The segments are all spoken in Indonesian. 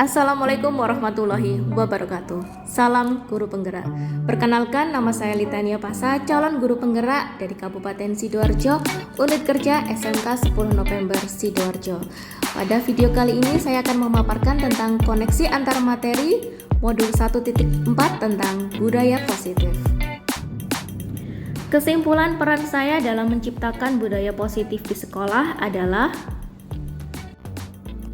Assalamualaikum warahmatullahi wabarakatuh. Salam guru penggerak. Perkenalkan, nama saya Litania Pasa, calon guru penggerak dari Kabupaten Sidoarjo, unit kerja SMK 10 November Sidoarjo. Pada video kali ini saya akan memaparkan tentang koneksi antar materi modul 1.4 tentang budaya positif. Kesimpulan peran saya dalam menciptakan budaya positif di sekolah adalah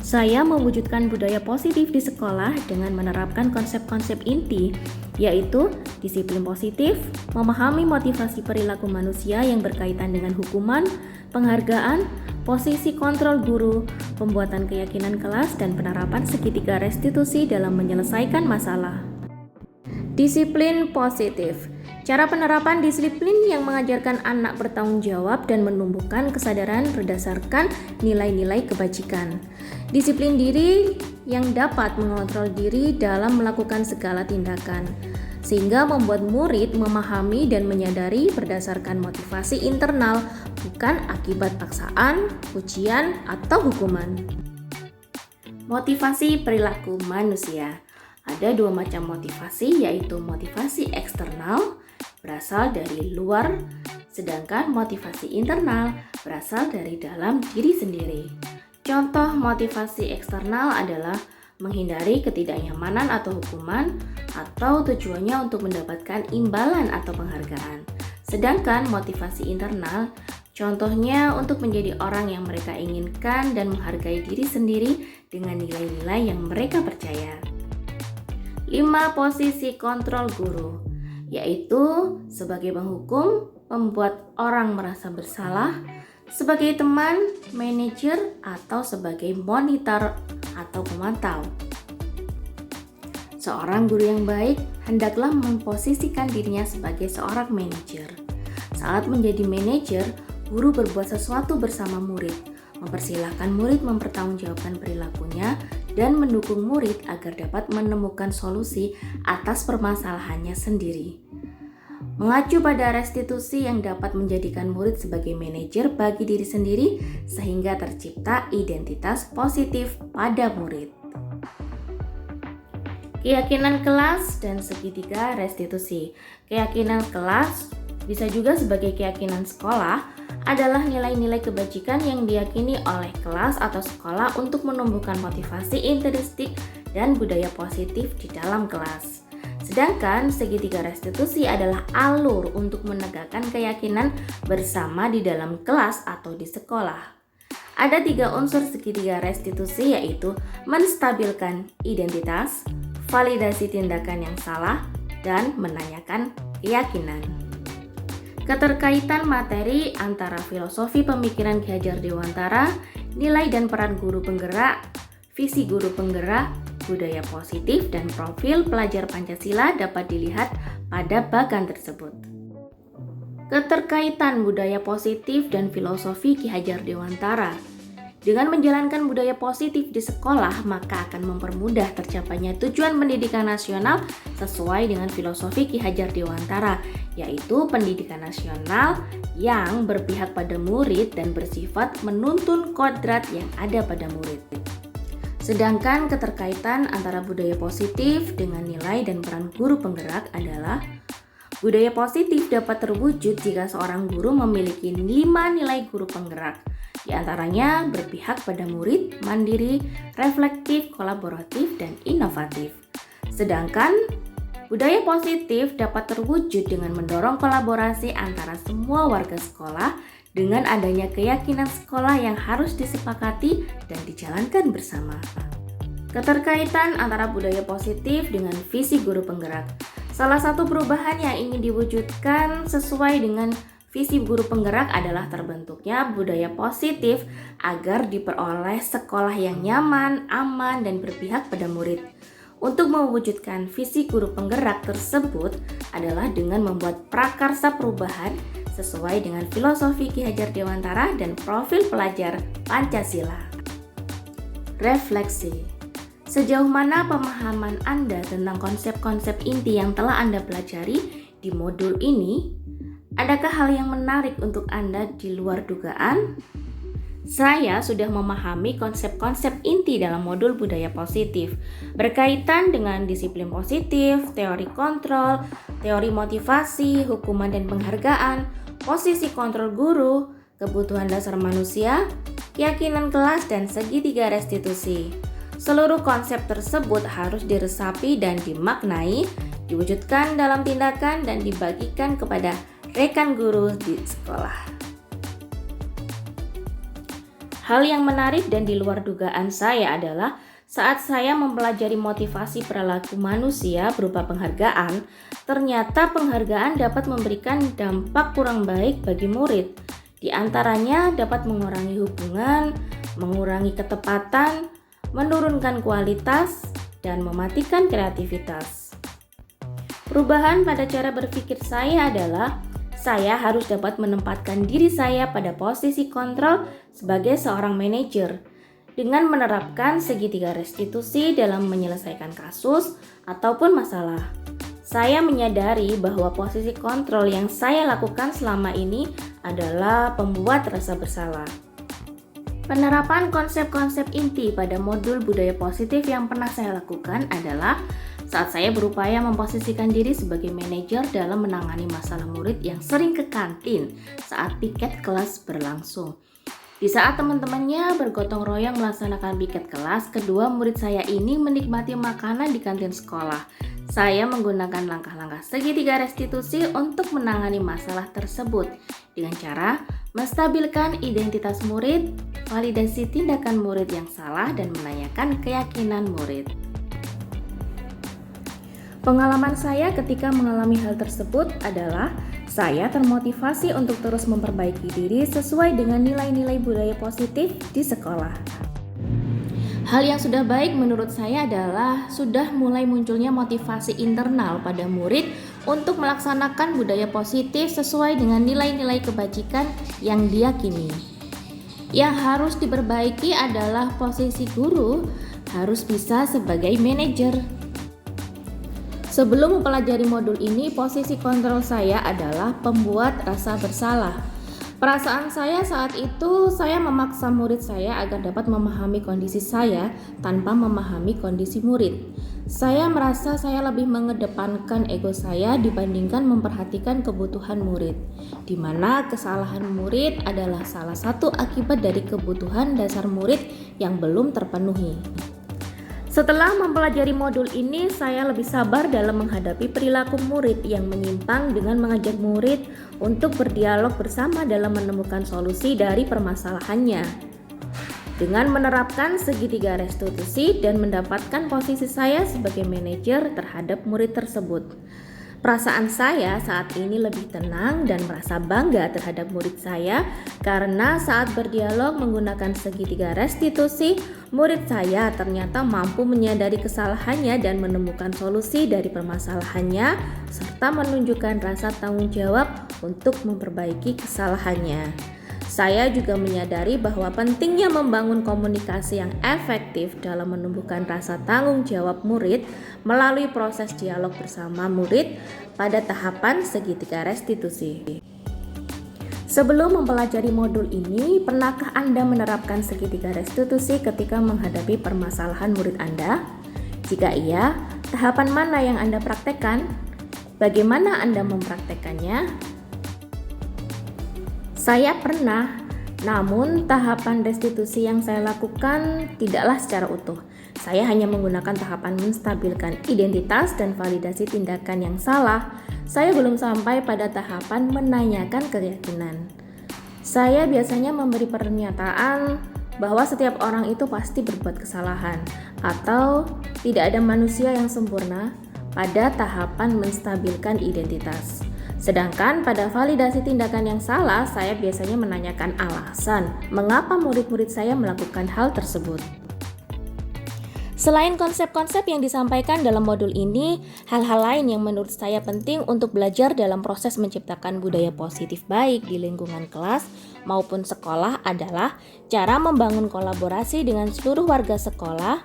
saya mewujudkan budaya positif di sekolah dengan menerapkan konsep-konsep inti, yaitu disiplin positif, memahami motivasi perilaku manusia yang berkaitan dengan hukuman, penghargaan, posisi kontrol guru, pembuatan keyakinan kelas, dan penerapan segitiga restitusi dalam menyelesaikan masalah. Disiplin positif. Cara penerapan disiplin yang mengajarkan anak bertanggung jawab dan menumbuhkan kesadaran berdasarkan nilai-nilai kebajikan. Disiplin diri yang dapat mengontrol diri dalam melakukan segala tindakan, sehingga membuat murid memahami dan menyadari berdasarkan motivasi internal, bukan akibat paksaan, ujian, atau hukuman. Motivasi perilaku manusia. Ada dua macam motivasi, yaitu motivasi eksternal berasal dari luar, sedangkan motivasi internal berasal dari dalam diri sendiri. Contoh motivasi eksternal adalah menghindari ketidaknyamanan atau hukuman, atau tujuannya untuk mendapatkan imbalan atau penghargaan. Sedangkan motivasi internal contohnya untuk menjadi orang yang mereka inginkan dan menghargai diri sendiri dengan nilai-nilai yang mereka percaya. 5 posisi kontrol guru, yaitu sebagai penghukum, membuat orang merasa bersalah, sebagai teman, manajer, atau sebagai monitor atau pemantau. Seorang guru yang baik hendaklah memposisikan dirinya sebagai seorang manajer. Saat menjadi manajer, guru berbuat sesuatu bersama murid, mempersilahkan murid mempertanggungjawabkan perilakunya, dan mendukung murid agar dapat menemukan solusi atas permasalahannya sendiri. Mengacu pada restitusi yang dapat menjadikan murid sebagai manajer bagi diri sendiri sehingga tercipta identitas positif pada murid. Keyakinan kelas dan segitiga restitusi. Keyakinan kelas bisa juga sebagai keyakinan sekolah adalah nilai-nilai kebajikan yang diyakini oleh kelas atau sekolah untuk menumbuhkan motivasi intrinsik dan budaya positif di dalam kelas. Sedangkan segitiga restitusi adalah alur untuk menegakkan keyakinan bersama di dalam kelas atau di sekolah. Ada 3 unsur segitiga restitusi, yaitu menstabilkan identitas, validasi tindakan yang salah, dan menanyakan keyakinan. Keterkaitan materi antara filosofi pemikiran Ki Hajar Dewantara, nilai dan peran guru penggerak, visi guru penggerak, budaya positif, dan profil pelajar Pancasila dapat dilihat pada bagan tersebut. Keterkaitan budaya positif dan filosofi Ki Hajar Dewantara. Dengan menjalankan budaya positif di sekolah, maka akan mempermudah tercapainya tujuan pendidikan nasional sesuai dengan filosofi Ki Hajar Dewantara, yaitu pendidikan nasional yang berpihak pada murid dan bersifat menuntun kodrat yang ada pada murid. Sedangkan keterkaitan antara budaya positif dengan nilai dan peran guru penggerak adalah budaya positif dapat terwujud jika seorang guru memiliki 5 nilai guru penggerak. Di antaranya berpihak pada murid, mandiri, reflektif, kolaboratif, dan inovatif. Sedangkan budaya positif dapat terwujud dengan mendorong kolaborasi antara semua warga sekolah dengan adanya keyakinan sekolah yang harus disepakati dan dijalankan bersama. Keterkaitan antara budaya positif dengan visi guru penggerak. Salah satu perubahan yang ingin diwujudkan sesuai dengan visi guru penggerak adalah terbentuknya budaya positif agar diperoleh sekolah yang nyaman, aman, dan berpihak pada murid. Untuk mewujudkan visi guru penggerak tersebut adalah dengan membuat prakarsa perubahan sesuai dengan filosofi Ki Hajar Dewantara dan profil pelajar Pancasila. Refleksi. Sejauh mana pemahaman Anda tentang konsep-konsep inti yang telah Anda pelajari di modul ini? Adakah hal yang menarik untuk Anda di luar dugaan? Saya sudah memahami konsep-konsep inti dalam modul budaya positif berkaitan dengan disiplin positif, teori kontrol, teori motivasi, hukuman dan penghargaan, posisi kontrol guru, kebutuhan dasar manusia, keyakinan kelas, dan segitiga restitusi. Seluruh konsep tersebut harus diresapi dan dimaknai, diwujudkan dalam tindakan dan dibagikan kepada rekan guru di sekolah. Hal yang menarik dan di luar dugaan saya adalah saat saya mempelajari motivasi perilaku manusia berupa penghargaan, ternyata penghargaan dapat memberikan dampak kurang baik bagi murid. Di antaranya dapat mengurangi hubungan, mengurangi ketepatan, menurunkan kualitas, dan mematikan kreativitas. Perubahan pada cara berpikir saya adalah saya harus dapat menempatkan diri saya pada posisi kontrol sebagai seorang manajer dengan menerapkan segitiga restitusi dalam menyelesaikan kasus ataupun masalah. Saya menyadari bahwa posisi kontrol yang saya lakukan selama ini adalah pembuat rasa bersalah. Penerapan konsep-konsep inti pada modul budaya positif yang pernah saya lakukan adalah saat saya berupaya memposisikan diri sebagai manajer dalam menangani masalah murid yang sering ke kantin saat piket kelas berlangsung. Di saat teman-temannya bergotong royong melaksanakan piket kelas, kedua murid saya ini menikmati makanan di kantin sekolah. Saya menggunakan langkah-langkah segitiga restitusi untuk menangani masalah tersebut dengan cara menstabilkan identitas murid, validasi tindakan murid yang salah, dan menanyakan keyakinan murid. Pengalaman saya ketika mengalami hal tersebut adalah saya termotivasi untuk terus memperbaiki diri sesuai dengan nilai-nilai budaya positif di sekolah. Hal yang sudah baik menurut saya adalah sudah mulai munculnya motivasi internal pada murid untuk melaksanakan budaya positif sesuai dengan nilai-nilai kebajikan yang diyakini. Yang harus diperbaiki adalah posisi guru harus bisa sebagai manajer. Sebelum mempelajari modul ini, posisi kontrol saya adalah pembuat rasa bersalah. Perasaan saya saat itu, saya memaksa murid saya agar dapat memahami kondisi saya tanpa memahami kondisi murid. Saya merasa saya lebih mengedepankan ego saya dibandingkan memperhatikan kebutuhan murid, di mana kesalahan murid adalah salah satu akibat dari kebutuhan dasar murid yang belum terpenuhi. Setelah mempelajari modul ini, saya lebih sabar dalam menghadapi perilaku murid yang menyimpang dengan mengajak murid untuk berdialog bersama dalam menemukan solusi dari permasalahannya. Dengan menerapkan segitiga restitusi dan mendapatkan posisi saya sebagai manajer terhadap murid tersebut. Perasaan saya saat ini lebih tenang dan merasa bangga terhadap murid saya karena saat berdialog menggunakan segitiga restitusi, murid saya ternyata mampu menyadari kesalahannya dan menemukan solusi dari permasalahannya serta menunjukkan rasa tanggung jawab untuk memperbaiki kesalahannya. Saya juga menyadari bahwa pentingnya membangun komunikasi yang efektif dalam menumbuhkan rasa tanggung jawab murid melalui proses dialog bersama murid pada tahapan segitiga restitusi. Sebelum mempelajari modul ini, pernahkah Anda menerapkan segitiga restitusi ketika menghadapi permasalahan murid Anda? Jika iya, tahapan mana yang Anda praktekkan? Bagaimana Anda mempraktekannya? Saya pernah, namun tahapan restitusi yang saya lakukan tidaklah secara utuh. Saya hanya menggunakan tahapan menstabilkan identitas dan validasi tindakan yang salah. Saya belum sampai pada tahapan menanyakan keyakinan. Saya biasanya memberi pernyataan bahwa setiap orang itu pasti berbuat kesalahan atau tidak ada manusia yang sempurna pada tahapan menstabilkan identitas. Sedangkan pada validasi tindakan yang salah, saya biasanya menanyakan alasan mengapa murid-murid saya melakukan hal tersebut. Selain konsep-konsep yang disampaikan dalam modul ini, hal-hal lain yang menurut saya penting untuk belajar dalam proses menciptakan budaya positif baik di lingkungan kelas maupun sekolah adalah cara membangun kolaborasi dengan seluruh warga sekolah,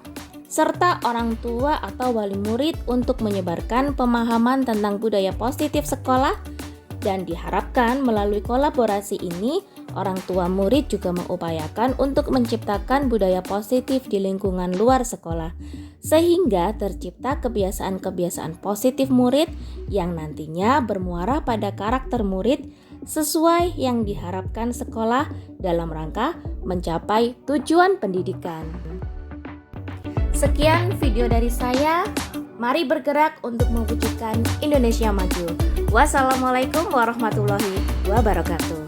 serta orang tua atau wali murid untuk menyebarkan pemahaman tentang budaya positif sekolah, dan diharapkan melalui kolaborasi ini Orang tua murid juga mengupayakan untuk menciptakan budaya positif di lingkungan luar sekolah, sehingga tercipta kebiasaan-kebiasaan positif murid yang nantinya bermuara pada karakter murid sesuai yang diharapkan sekolah dalam rangka mencapai tujuan pendidikan. Sekian video dari saya. Mari bergerak untuk mewujudkan Indonesia maju. Wassalamualaikum warahmatullahi wabarakatuh.